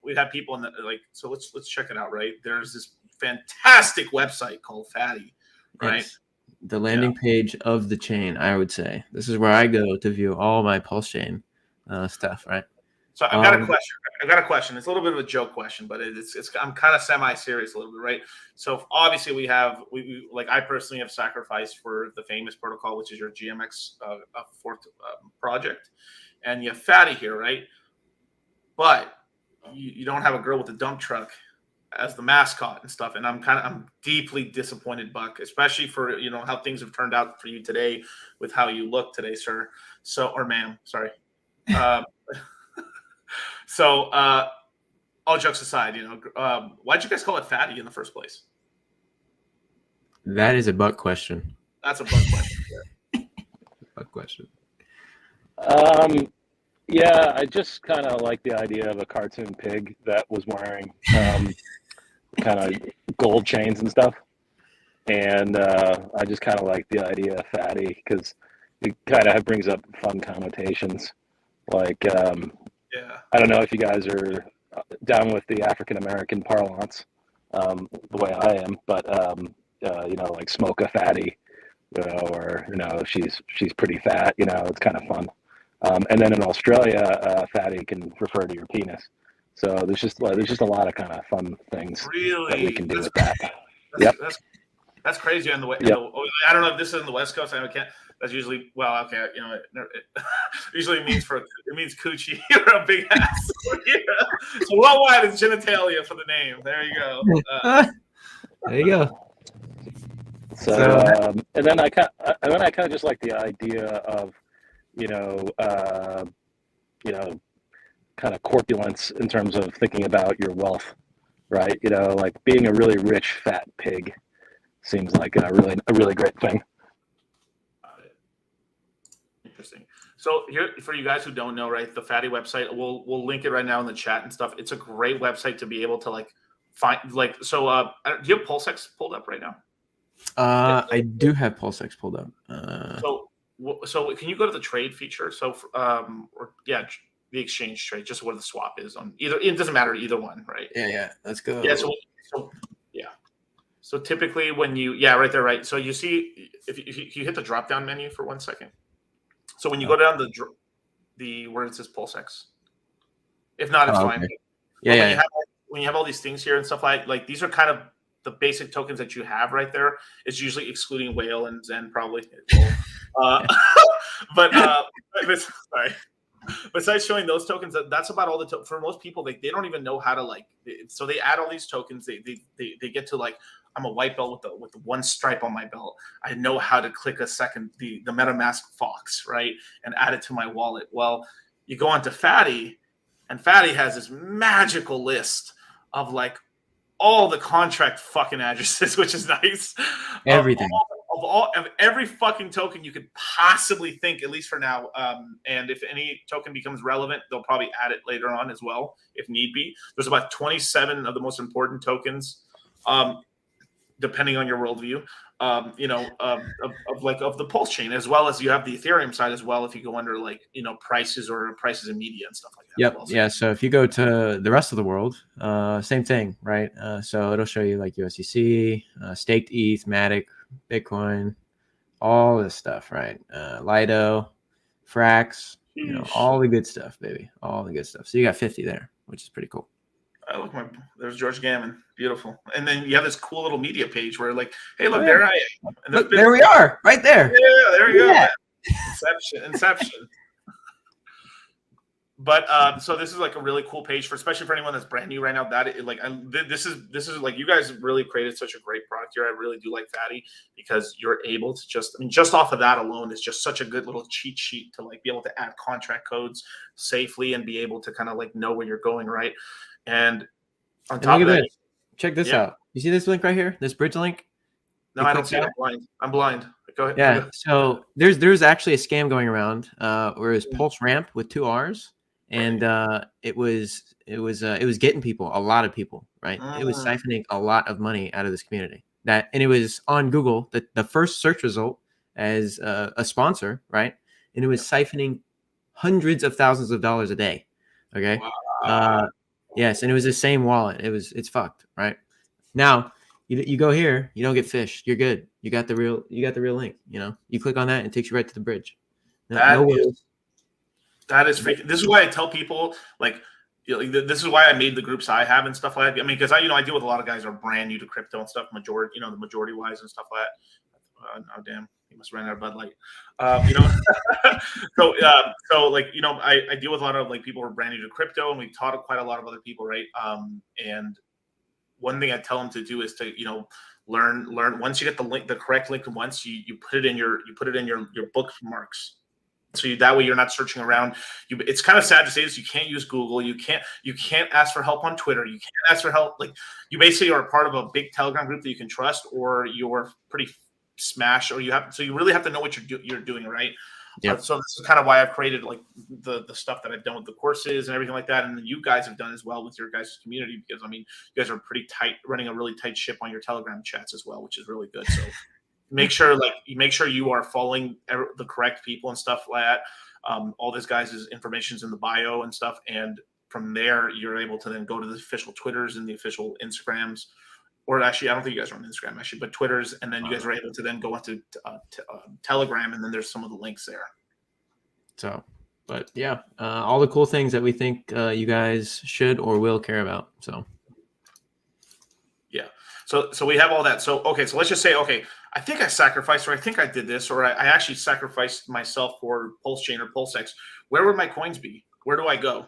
we have people in the like. So let's check it out. Right, there's this fantastic website called Fatty. Right, it's the landing page of the chain. I would say this is where I go to view all my PulseChain stuff. Right. So I've got a question. It's a little bit of a joke question, but it's I'm kind of semi-serious a little bit, right? So obviously we like I personally have sacrificed for the famous protocol, which is your GMX fourth project, and you have Fatty here, right? But you don't have a girl with a dump truck as the mascot and stuff, and I'm deeply disappointed, Buck, especially for how things have turned out for you today with how you look today, sir. So or ma'am, sorry. So, all jokes aside, why'd you guys call it Fatty in the first place? That is a Buck question. That's a Buck question. Buck question. Yeah, I just kind of like the idea of a cartoon pig that was wearing kind of gold chains and stuff. And I just kind of like the idea of Fatty because it kind of brings up fun connotations. Like, I don't know if you guys are down with the African-American parlance the way I am, but, like smoke a fatty, or, she's pretty fat, it's kind of fun. And then in Australia, fatty can refer to your penis. So there's just a lot of kind of fun things that we can do with that. That's crazy on the way. Yep. I don't know if this is in the West Coast. I can't. That's usually okay. It usually means coochie or a big ass. So worldwide is genitalia for the name. There you go. There you go. So and then I kind of just like the idea of kind of corpulence in terms of thinking about your wealth, right? Like being a really rich fat pig seems like a really great thing. Interesting. So here, for you guys who don't know, right, the Fatty website, we'll link it right now in the chat and stuff. It's a great website to be able to find So do you have PulseX pulled up right now? I do have PulseX pulled up. So can you go to the trade feature? So the exchange trade, just where the swap is on either. It doesn't matter either one, right? Yeah. Let's go. Yeah. So typically when right there, right. So you see if you hit the drop down menu for 1 second. So when you go down the where it says PulseX, if not, it's fine. Okay. Yeah. When you have all these things here and stuff like these are kind of the basic tokens that you have right there. It's usually excluding whale and Zen probably. Sorry. Besides showing those tokens, that's about all the for most people. They don't even know how to so they add all these tokens. They get to I'm a white belt with the one stripe on my belt. I know how to click the MetaMask Fox, right, and add it to my wallet. Well, you go on to Fatty, and Fatty has this magical list of all the contract fucking addresses, which is nice. Everything. Of every fucking token you could possibly think, at least for now. And if any token becomes relevant, they'll probably add it later on as well, if need be. There's about 27 of the most important tokens, depending on your worldview, of the Pulse chain, as well as you have the Ethereum side as well. If you go under prices in media and stuff like that. Yep. Well, yeah. So if you go to the rest of the world, same thing, right? So it'll show you USDC, staked ETH, Matic, Bitcoin, all this stuff, right? Lido, Frax, all the good stuff, baby. All the good stuff. So you got 50 there, which is pretty cool. There's George Gammon. Beautiful. And then you have this cool little media page where hey, look, there I am. And there we are, right there. Yeah, there you go. Inception. But so this is a really cool page especially for anyone that's brand new right now. This is you guys really created such a great product here. I really do like Fatty because you're able to just off of that alone is just such a good little cheat sheet to be able to add contract codes safely and be able to kind of know where you're going, right? And on top of that, check this out. You see this link right here? This bridge link? No, I don't see it. I'm blind. Go ahead. Yeah. So there's actually a scam going around where it's Pulse Ramp with 2 R's. And it was getting people, a lot of people, right? It was siphoning a lot of money out of this community. And it was on Google, the first search result as a sponsor, right? And it was siphoning hundreds of thousands of dollars a day. Okay. Wow. Yes, and it was the same wallet. It's fucked, right? Now you go here, you don't get fished. You're good. You got the real link. You click on that and it takes you right to the bridge. No worries. That is freaking. This is why I tell people like, this is why I made the groups I have and stuff like that. I mean, because I deal with a lot of guys who are brand new to crypto and stuff. The majority wise and stuff like that. Oh damn, he must run out of Bud Light. I deal with a lot of like people who are brand new to crypto, and we've taught quite a lot of other people, right? And one thing I tell them to do is to learn. Once you get the correct link, and once you put it in your bookmarks. So that way you're not searching around. It's kind of sad to say this. You can't use Google. You can't ask for help on Twitter. You can't ask for help. Like, you basically are a part of a big Telegram group that you can trust, or you're pretty smash, or you really have to know what you're doing, right? Yeah. So this is kind of why I've created like the stuff that I've done with the courses and everything like that, and then you guys have done as well with your guys' community, because you guys are pretty tight, running a really tight ship on your Telegram chats as well, which is really good. So. Make sure you are following the correct people and stuff like that. All this guys' information's in the bio and stuff, and from there you're able to then go to the official Twitters and the official Instagrams, or actually I don't think you guys are on Instagram actually, but Twitters, and then you guys are able to then go into Telegram, and then there's some of the links there. So, but yeah, all the cool things that we think you guys should or will care about. So. Yeah. So we have all that. So let's just say, I think I sacrificed, or I think I did this, or I actually sacrificed myself for PulseChain or PulseX. Where would my coins be? Where do I go?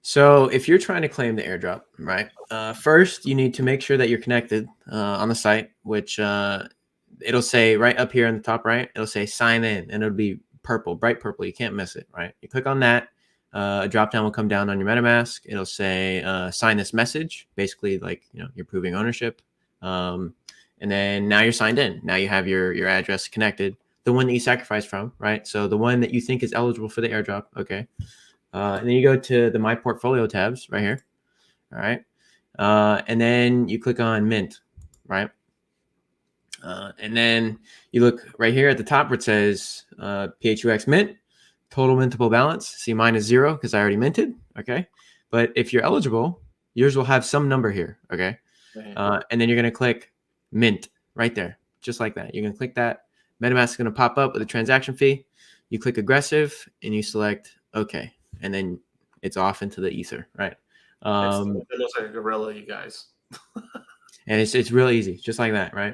So if you're trying to claim the airdrop, right? First, you need to make sure that you're connected on the site, which it'll say right up here in the top right. It'll say sign in, and it'll be purple, bright purple. You can't miss it, right? You click on that. A drop down will come down on your MetaMask. It'll say sign this message, basically like you're proving ownership. And then now you're signed in. Now you have your address connected, the one that you sacrificed from, right? So the one that you think is eligible for the airdrop. Okay. And then you go to the My Portfolio tabs right here. All right. And then you click on Mint, right? And then you look right here at the top where it says PHUX Mint, total mintable balance. See, mine is 0 because I already minted. Okay. But if you're eligible, yours will have some number here. Okay. And then you're going to click Mint right there, just like that. You're going to click that. MetaMask is going to pop up with a transaction fee. You click aggressive and you select OK. And then it's off into the ether, right? It looks like a gorilla, you guys. And it's real easy, just like that, right?